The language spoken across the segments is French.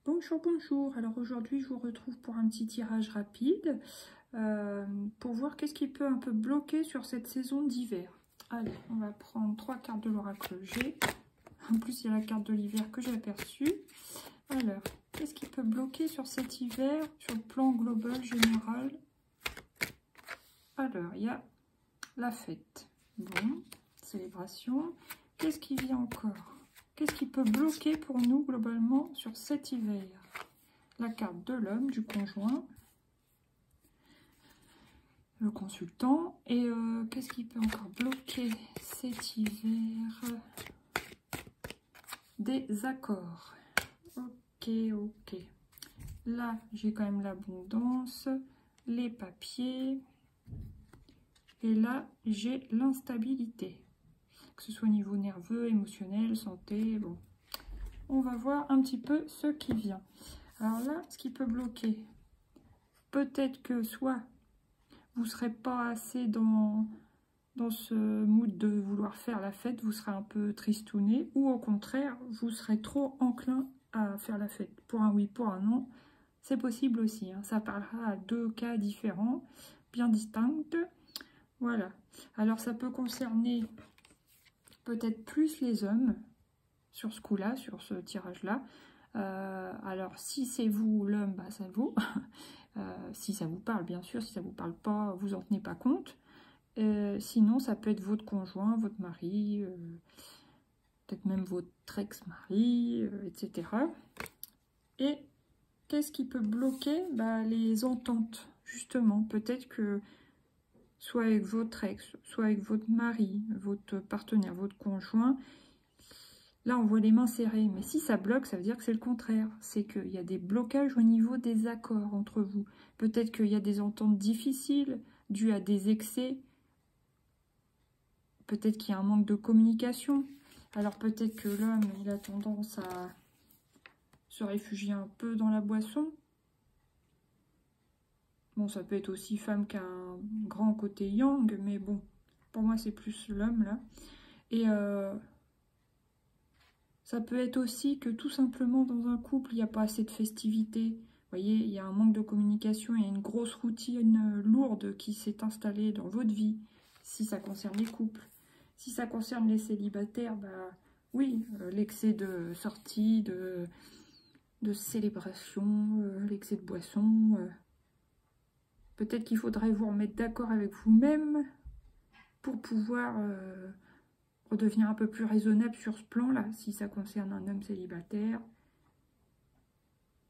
Bonjour, bonjour. Alors aujourd'hui, je vous retrouve pour un petit tirage rapide pour voir qu'est-ce qui peut un peu bloquer sur cette saison d'hiver. Allez, on va prendre 3 cartes de l'oracle G. En plus, il y a la carte de l'hiver que j'ai aperçue. Alors, qu'est-ce qui peut bloquer sur cet hiver, sur le plan global, général? Alors, il y a la fête. Bon, célébration. Qu'est-ce qui vient encore? Qu'est-ce qui peut bloquer pour nous, globalement, sur cet hiver? La carte de l'homme, du conjoint, le consultant. Et qu'est-ce qui peut encore bloquer cet hiver? Des accords. Ok, ok. Là, j'ai quand même l'abondance, les papiers. Et là, j'ai l'instabilité. Que ce soit au niveau nerveux, émotionnel, santé, bon. On va voir un petit peu ce qui vient. Alors là, ce qui peut bloquer, peut-être que soit vous ne serez pas assez dans ce mood de vouloir faire la fête, vous serez un peu tristouné, ou au contraire, vous serez trop enclin à faire la fête. Pour un oui, pour un non, c'est possible aussi. Hein. Ça parlera à deux cas différents, bien distincts. Voilà. Alors ça peut concerner peut-être plus les hommes sur ce coup-là, sur ce tirage-là. Alors si c'est vous l'homme, bah, ça vaut. Si ça vous parle, bien sûr. Si ça ne vous parle pas, vous en tenez pas compte. Sinon, ça peut être votre conjoint, votre mari, peut-être même votre ex-mari, etc. Et qu'est-ce qui peut bloquer? Bah, les ententes, justement. Peut-être que soit avec votre ex, soit avec votre mari, votre partenaire, votre conjoint, là, on voit les mains serrées. Mais si ça bloque, ça veut dire que c'est le contraire. C'est qu'il y a des blocages au niveau des accords entre vous. Peut-être qu'il y a des ententes difficiles dues à des excès. Peut-être qu'il y a un manque de communication. Alors peut-être que l'homme, il a tendance à se réfugier un peu dans la boisson. Bon, ça peut être aussi femme qui a un grand côté yang, mais bon, pour moi c'est plus l'homme là. Et ça peut être aussi que tout simplement dans un couple, il n'y a pas assez de festivités. Vous voyez, il y a un manque de communication, il y a une grosse routine lourde qui s'est installée dans votre vie, si ça concerne les couples. Si ça concerne les célibataires, bah oui, l'excès de sortie, de célébration, l'excès de boisson. Peut-être qu'il faudrait vous remettre d'accord avec vous-même pour pouvoir redevenir un peu plus raisonnable sur ce plan-là, si ça concerne un homme célibataire.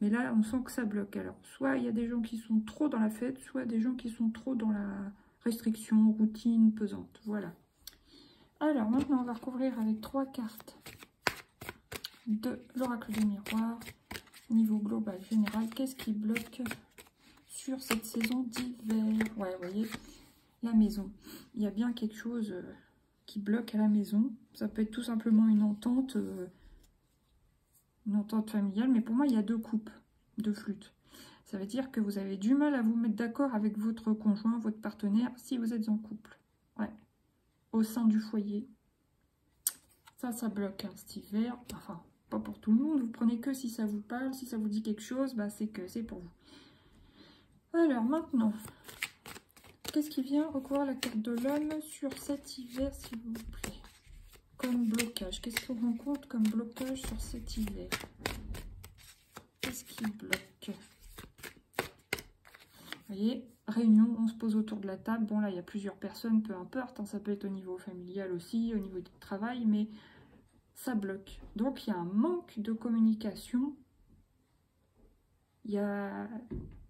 Mais là, on sent que ça bloque. Alors, soit il y a des gens qui sont trop dans la fête, soit des gens qui sont trop dans la restriction, routine pesante. Voilà. Alors, maintenant, on va recouvrir avec 3 cartes de l'oracle du miroir. Niveau global, général, qu'est-ce qui bloque sur cette saison d'hiver? Ouais, vous voyez, la maison. Il y a bien quelque chose qui bloque à la maison. Ça peut être tout simplement une entente familiale. Mais pour moi, il y a 2 coupes de flûte. Ça veut dire que vous avez du mal à vous mettre d'accord avec votre conjoint, votre partenaire, si vous êtes en couple. Ouais. Au sein du foyer. Ça bloque hein, cet hiver. Enfin, pas pour tout le monde. Vous prenez que si ça vous parle, si ça vous dit quelque chose, bah c'est que c'est pour vous. Alors maintenant, qu'est-ce qui vient recouvrir la carte de l'homme sur cet hiver, s'il vous plaît? Comme blocage. Qu'est-ce qu'on rencontre comme blocage sur cet hiver? Qu'est-ce qui bloque? Vous voyez, réunion, on se pose autour de la table. Bon, là, il y a plusieurs personnes, peu importe. Hein, ça peut être au niveau familial aussi, au niveau du travail, mais ça bloque. Donc, il y a un manque de communication.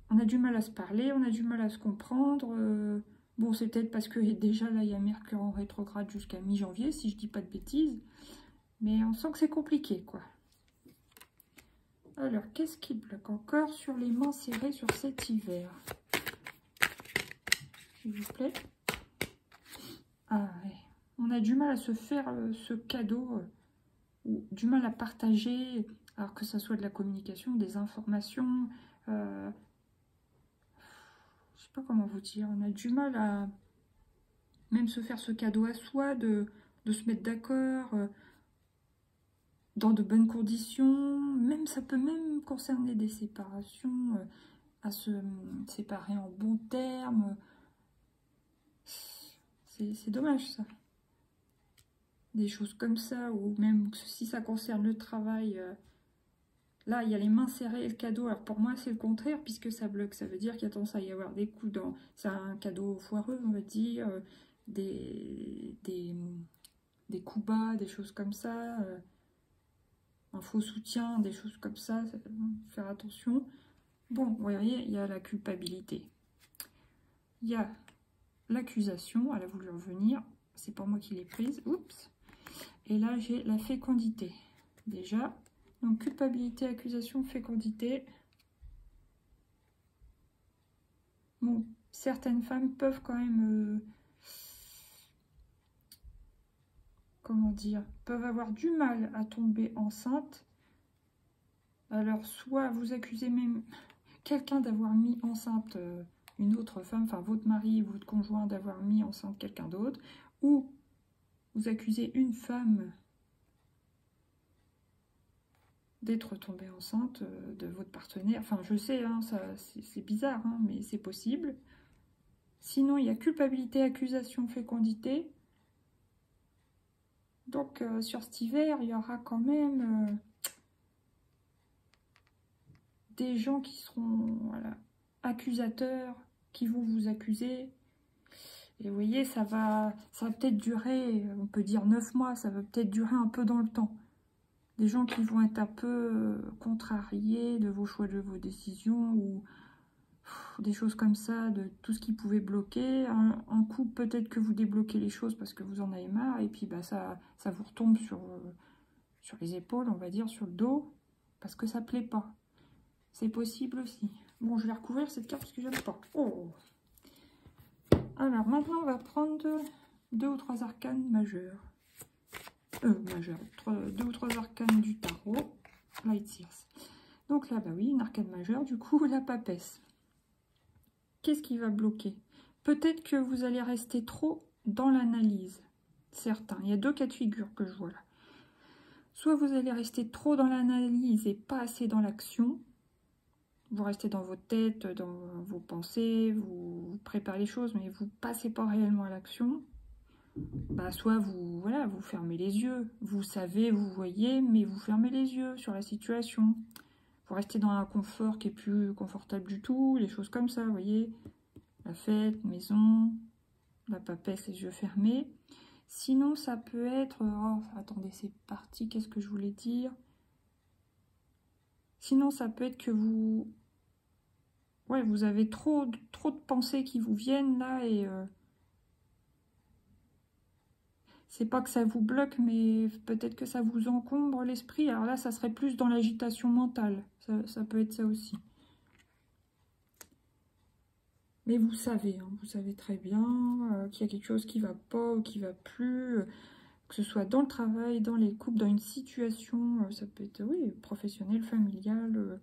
On a du mal à se parler, on a du mal à se comprendre. Bon, c'est peut-être parce que déjà, là, il y a Mercure en rétrograde jusqu'à mi-janvier, si je dis pas de bêtises. Mais on sent que c'est compliqué, quoi. Alors, qu'est-ce qui bloque encore sur les mains serrées sur cet hiver? S'il vous plaît. Ah, ouais. On a du mal à se faire ce cadeau, ou du mal à partager, alors que ça soit de la communication, des informations. Je sais pas comment vous dire. On a du mal à même se faire ce cadeau à soi, de se mettre d'accord. dans de bonnes conditions. Même ça peut même concerner des séparations, à se séparer en bons termes. C'est dommage ça. Des choses comme ça, ou même si ça concerne le travail. Là, il y a les mains serrées et le cadeau. Alors pour moi, c'est le contraire, puisque ça bloque. Ça veut dire qu'il y a tendance à y avoir des coups dans... C'est un cadeau foireux, on va dire. Des coups bas, des choses comme ça. Un faux soutien, des choses comme ça. Faire attention. Bon, vous voyez, il y a la culpabilité. Il y a l'accusation. Elle a voulu revenir. C'est pas moi qui l'ai prise. Oups. Et là, j'ai la fécondité. Déjà... Donc, culpabilité, accusation, fécondité. Bon, certaines femmes peuvent quand même... comment dire, peuvent avoir du mal à tomber enceinte. Alors, soit vous accusez même quelqu'un d'avoir mis enceinte une autre femme, enfin votre mari ou votre conjoint d'avoir mis enceinte quelqu'un d'autre, ou vous accusez une femme d'être tombée enceinte de votre partenaire. Enfin, je sais, hein, c'est bizarre, hein, mais c'est possible. Sinon, il y a culpabilité, accusation, fécondité. Donc, sur cet hiver, il y aura quand même des gens qui seront voilà, accusateurs, qui vont vous accuser. Et vous voyez, ça va peut-être durer, on peut dire 9 mois, ça va peut-être durer un peu dans le temps. Des gens qui vont être un peu contrariés de vos choix, de vos décisions, ou des choses comme ça, de tout ce qui pouvait bloquer. Un coup, peut-être que vous débloquez les choses parce que vous en avez marre, et puis bah, ça vous retombe sur les épaules, on va dire, sur le dos, parce que ça plaît pas. C'est possible aussi. Bon, je vais recouvrir cette carte parce que j'aime pas. Oh. Alors, maintenant, on va prendre 2 ou 3 arcanes majeures. Majeures. 2 ou 3 arcanes du tarot. Light Seers. Donc là, bah oui, une arcane majeure. Du coup, la papesse. Qu'est-ce qui va bloquer? Peut-être que vous allez rester trop dans l'analyse. Certains. Il y a 2 cas de figure que je vois là. Soit vous allez rester trop dans l'analyse et pas assez dans l'action. Vous restez dans votre tête, dans vos pensées, vous préparez les choses, mais vous passez pas réellement à l'action. Bah, soit vous fermez les yeux. Vous savez, vous voyez, mais vous fermez les yeux sur la situation. Vous restez dans un confort qui est plus confortable du tout, les choses comme ça, vous voyez. La fête, maison, la papesse, les yeux fermés. Sinon, ça peut être... Oh, attendez, c'est parti, qu'est-ce que je voulais dire? Sinon, ça peut être que vous... Ouais, vous avez trop de pensées qui vous viennent là et... C'est pas que ça vous bloque, mais peut-être que ça vous encombre l'esprit. Alors là, ça serait plus dans l'agitation mentale. Ça peut être ça aussi. Mais vous savez, hein, vous savez très bien qu'il y a quelque chose qui va pas ou qui va plus, que ce soit dans le travail, dans les couples, dans une situation, ça peut être, oui, professionnel, familial.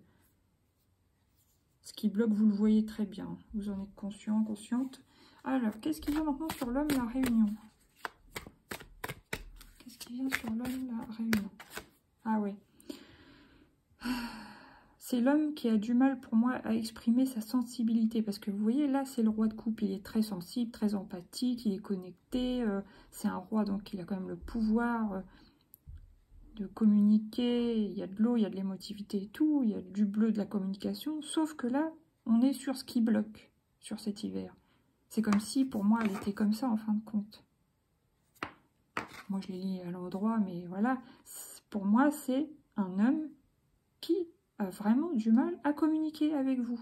Ce qui bloque, vous le voyez très bien. Vous en êtes conscient, consciente. Alors, qu'est-ce qu'il y a maintenant sur l'homme, la réunion? Qu'est-ce qui vient sur l'homme, la réunion? Ah ouais. C'est l'homme qui a du mal pour moi à exprimer sa sensibilité. Parce que vous voyez, là, c'est le roi de coupe. Il est très sensible, très empathique, il est connecté. C'est un roi, donc il a quand même le pouvoir de communiquer. Il y a de l'eau, il y a de l'émotivité et tout. Il y a du bleu, de la communication. Sauf que là, on est sur ce qui bloque sur cet hiver. C'est comme si, pour moi, elle était comme ça en fin de compte. Moi, je l'ai lis à l'endroit, mais voilà. Pour moi, c'est un homme qui a vraiment du mal à communiquer avec vous.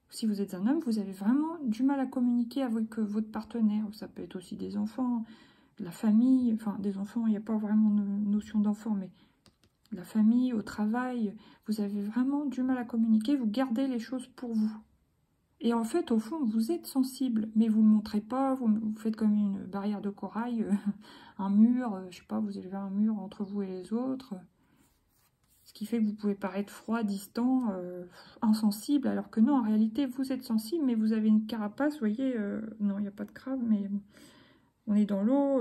Si vous êtes un homme, vous avez vraiment du mal à communiquer avec votre partenaire. Ça peut être aussi des enfants, de la famille. Enfin, des enfants, il n'y a pas vraiment de notion d'enfant, mais la famille, au travail, vous avez vraiment du mal à communiquer. Vous gardez les choses pour vous. Et en fait, au fond, vous êtes sensible, mais vous ne le montrez pas. Vous faites comme une barrière de corail, un mur, je sais pas, vous élevez un mur entre vous et les autres. Ce qui fait que vous pouvez paraître froid, distant, insensible, alors que non, en réalité, vous êtes sensible, mais vous avez une carapace, vous voyez, non, il n'y a pas de crabe, mais on est dans l'eau,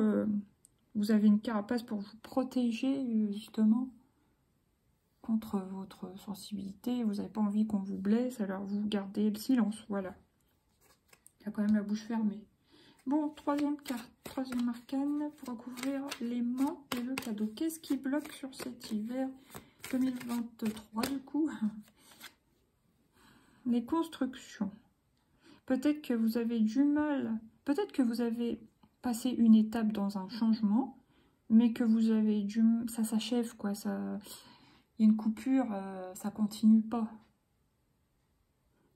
Vous avez une carapace pour vous protéger, justement, contre votre sensibilité. Vous n'avez pas envie qu'on vous blesse, alors vous gardez le silence, voilà. Il y a quand même la bouche fermée. Bon, troisième carte, troisième arcane pour recouvrir les mains et le cadeau. Qu'est-ce qui bloque sur cet hiver 2023 du coup? Les constructions. Peut-être que vous avez du mal, peut-être que vous avez passé une étape dans un changement, mais que vous avez du mal, ça s'achève quoi, ça, il y a une coupure, ça continue pas.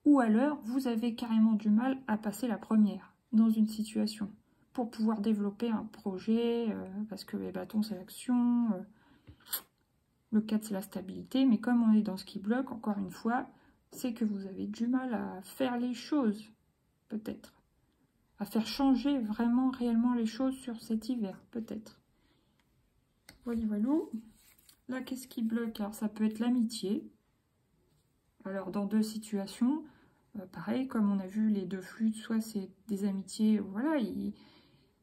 Ou alors, vous avez carrément du mal à passer la première dans une situation pour pouvoir développer un projet, parce que les bâtons c'est l'action, le 4 c'est la stabilité, mais comme on est dans ce qui bloque, encore une fois, c'est que vous avez du mal à faire les choses, peut-être. À faire changer vraiment, réellement les choses sur cet hiver, peut-être. Voilà, voilà. Là, qu'est-ce qui bloque? Alors, ça peut être l'amitié. Alors, dans deux situations, pareil, comme on a vu les deux flûtes, soit c'est des amitiés, voilà,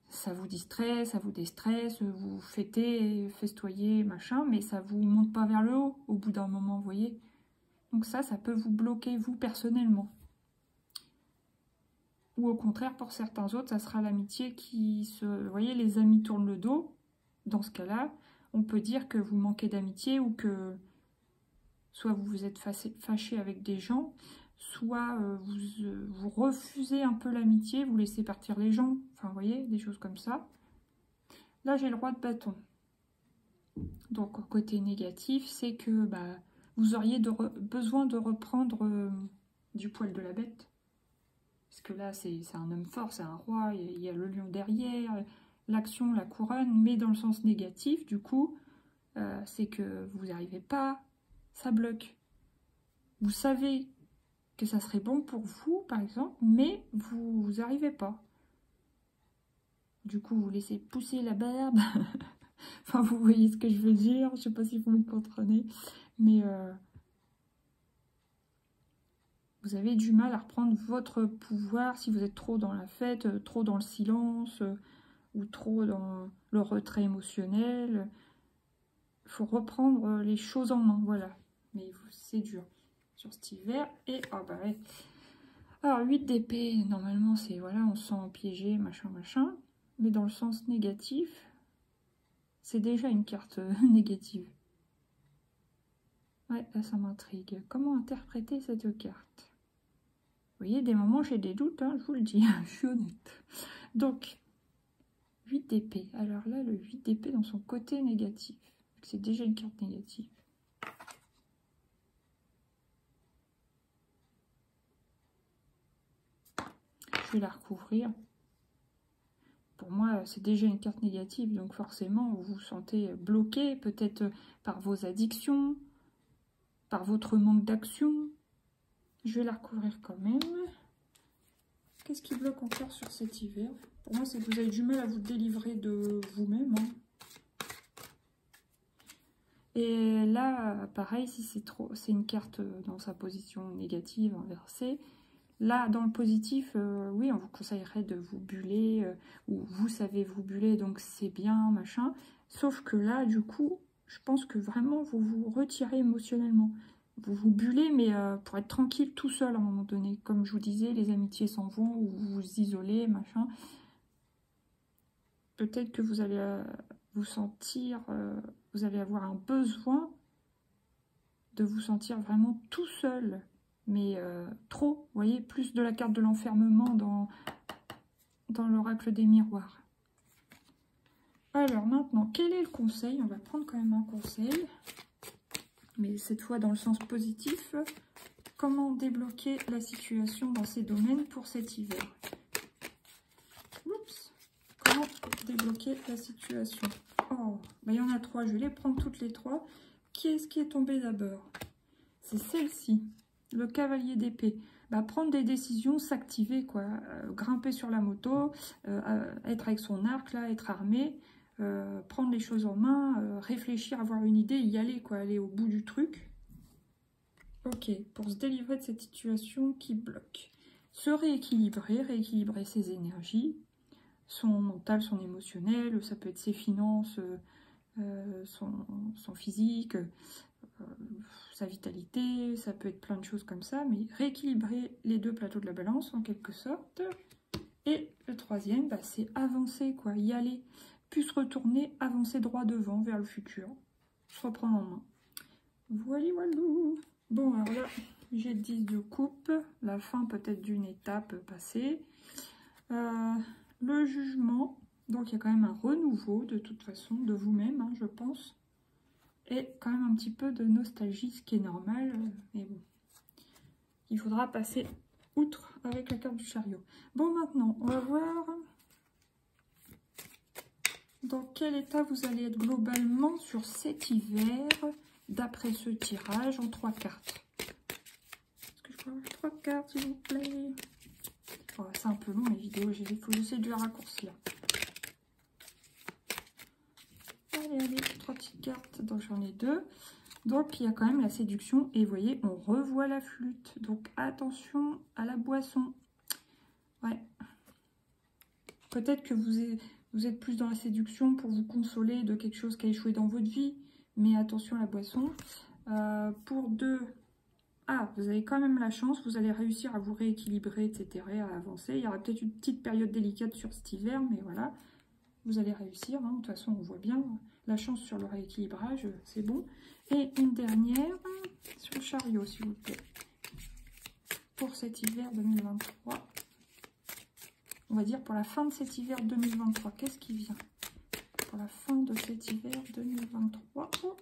ça vous distrait, ça vous déstresse, vous fêtez, festoyez, machin, mais ça vous monte pas vers le haut au bout d'un moment, vous voyez. Donc ça peut vous bloquer, vous, personnellement. Ou au contraire, pour certains autres, ça sera l'amitié qui se... Vous voyez, les amis tournent le dos. Dans ce cas-là, on peut dire que vous manquez d'amitié ou que soit vous vous êtes fâché avec des gens, soit vous refusez un peu l'amitié, vous laissez partir les gens. Enfin, vous voyez, des choses comme ça. Là, j'ai le roi de bâton. Donc, côté négatif, c'est que vous auriez besoin de reprendre du poil de la bête. Parce que là, c'est un homme fort, c'est un roi, il y a le lion derrière, l'action, la couronne, mais dans le sens négatif, du coup, c'est que vous n'y arrivez pas, ça bloque. Vous savez que ça serait bon pour vous, par exemple, mais vous n'arrivez pas. Du coup, vous laissez pousser la barbe. Enfin, vous voyez ce que je veux dire, je ne sais pas si vous me comprenez, mais... vous avez du mal à reprendre votre pouvoir si vous êtes trop dans la fête, trop dans le silence, ou trop dans le retrait émotionnel. Il faut reprendre les choses en main, voilà. Mais c'est dur sur cet hiver. Et, ah bah ouais. Alors, 8 d'épée, normalement, c'est, voilà, on se sent piégé, machin, machin. Mais dans le sens négatif, c'est déjà une carte négative. Ouais, là, ça m'intrigue. Comment interpréter cette carte? Vous voyez, des moments, j'ai des doutes, hein, je vous le dis, je suis honnête. Donc, 8 d'épée. Alors là, le 8 d'épée dans son côté négatif. C'est déjà une carte négative. Je vais la recouvrir. Pour moi, c'est déjà une carte négative, donc forcément, vous vous sentez bloqué, peut-être par vos addictions, par votre manque d'action. Je vais la recouvrir quand même. Qu'est-ce qui bloque encore sur cet hiver? Pour moi, c'est que vous avez du mal à vous délivrer de vous-même. Hein. Et là, pareil, si c'est une carte dans sa position négative, inversée, là, dans le positif, oui, on vous conseillerait de vous buller, ou vous savez vous buller, donc c'est bien, machin. Sauf que là, du coup, je pense que vraiment, vous vous retirez émotionnellement. Vous vous bullez, mais pour être tranquille tout seul à un moment donné. Comme je vous disais, les amitiés s'en vont, ou vous vous isolez, machin. Peut-être que vous allez vous sentir, vous allez avoir un besoin de vous sentir vraiment tout seul. Mais trop, vous voyez, plus de la carte de l'enfermement dans l'oracle des miroirs. Alors maintenant, quel est le conseil? On va prendre quand même un conseil, mais cette fois dans le sens positif. Comment débloquer la situation dans ces domaines pour cet hiver? Oups. Comment débloquer la situation? Oh, bah, il y en a 3, je vais les prendre toutes les 3. Qui est-ce qui est tombé d'abord? C'est celle-ci. Le cavalier d'épée. Bah, prendre des décisions, s'activer, quoi. Grimper sur la moto, être avec son arc, là, être armé, prendre les choses en main, réfléchir, avoir une idée, y aller, quoi, aller au bout du truc. Ok, pour se délivrer de cette situation qui bloque. Se rééquilibrer, rééquilibrer ses énergies, son mental, son émotionnel, ça peut être ses finances, son physique, sa vitalité, ça peut être plein de choses comme ça, mais rééquilibrer les deux plateaux de la balance en quelque sorte. Et le troisième, bah, c'est avancer, quoi, y aller, puis se retourner, avancer droit devant vers le futur, se reprendre en main. Voilà, voilà. Bon, alors là, j'ai 10 de coupe, la fin peut-être d'une étape passée. Le jugement, donc il y a quand même un renouveau de toute façon de vous-même, hein, je pense. Et quand même un petit peu de nostalgie, ce qui est normal. Mais bon, il faudra passer outre avec la carte du chariot. Bon, maintenant, on va voir dans quel état vous allez être globalement sur cet hiver, d'après ce tirage en 3 cartes. Est-ce que je peux avoir 3 cartes, s'il vous plaît? Oh, c'est un peu long, les vidéos, il faut que j'essaie de les raccourcir. Allez, allez, 3 petites cartes, donc j'en ai 2. Donc, il y a quand même la séduction, et vous voyez, on revoit la flûte. Donc, attention à la boisson. Ouais. Peut-être que vous êtes plus dans la séduction pour vous consoler de quelque chose qui a échoué dans votre vie, mais attention à la boisson. Pour 2, vous avez quand même la chance, vous allez réussir à vous rééquilibrer, etc., à avancer. Il y aura peut-être une petite période délicate sur cet hiver, mais voilà, vous allez réussir. Hein. De toute façon, on voit bien la chance sur le rééquilibrage, c'est bon. Et une dernière sur le chariot, s'il vous plaît. Pour cet hiver 2023. On va dire pour la fin de cet hiver 2023. Qu'est-ce qui vient pour la fin de cet hiver 2023? Oh,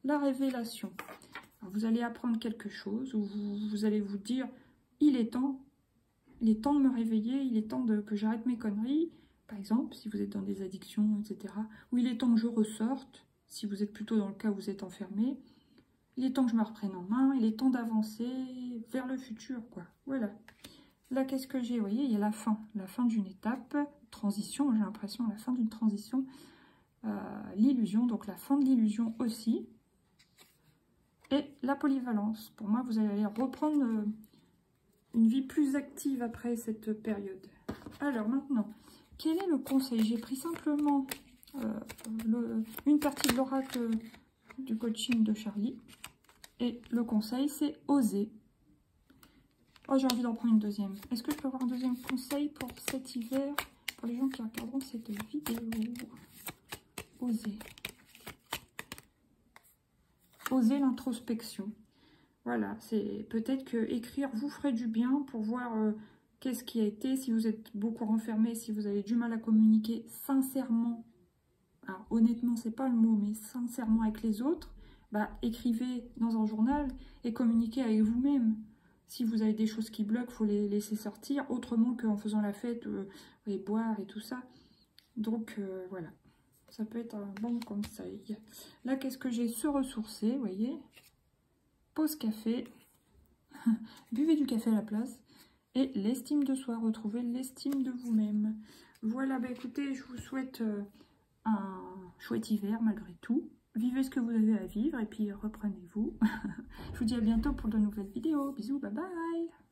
la révélation. Alors, vous allez apprendre quelque chose, ou vous allez vous dire, il est temps de me réveiller, il est temps que j'arrête mes conneries. Par exemple, si vous êtes dans des addictions, etc. Ou il est temps que je ressorte, si vous êtes plutôt dans le cas où vous êtes enfermé. Il est temps que je me reprenne en main, il est temps d'avancer vers le futur, quoi. Voilà. Là, qu'est-ce que j'ai? Vous voyez, il y a la fin d'une étape, transition, j'ai l'impression, la fin d'une transition, l'illusion, donc la fin de l'illusion aussi, et la polyvalence. Pour moi, vous allez reprendre une vie plus active après cette période. Alors maintenant, quel est le conseil? J'ai pris simplement une partie de l'oracle du coaching de Charlie, et le conseil, c'est oser. Oh, j'ai envie d'en prendre une deuxième. Est-ce que je peux avoir un deuxième conseil pour cet hiver, pour les gens qui regarderont cette vidéo? Oser. Oser l'introspection. Voilà, c'est peut-être que écrire vous ferait du bien pour voir qu'est-ce qui a été, si vous êtes beaucoup renfermé, si vous avez du mal à communiquer sincèrement. Alors honnêtement, c'est pas le mot, mais sincèrement avec les autres, bah écrivez dans un journal et communiquez avec vous-même. Si vous avez des choses qui bloquent, il faut les laisser sortir, autrement qu'en faisant la fête et boire et tout ça. Donc voilà, ça peut être un bon conseil. Là, qu'est-ce que j'ai? Se ressourcer, vous voyez. Pause café, buvez du café à la place. Et l'estime de soi, retrouver l'estime de vous-même. Voilà, bah écoutez, je vous souhaite un chouette hiver malgré tout. Vivez ce que vous avez à vivre et puis reprenez-vous. Je vous dis à bientôt pour de nouvelles vidéos. Bisous, bye bye.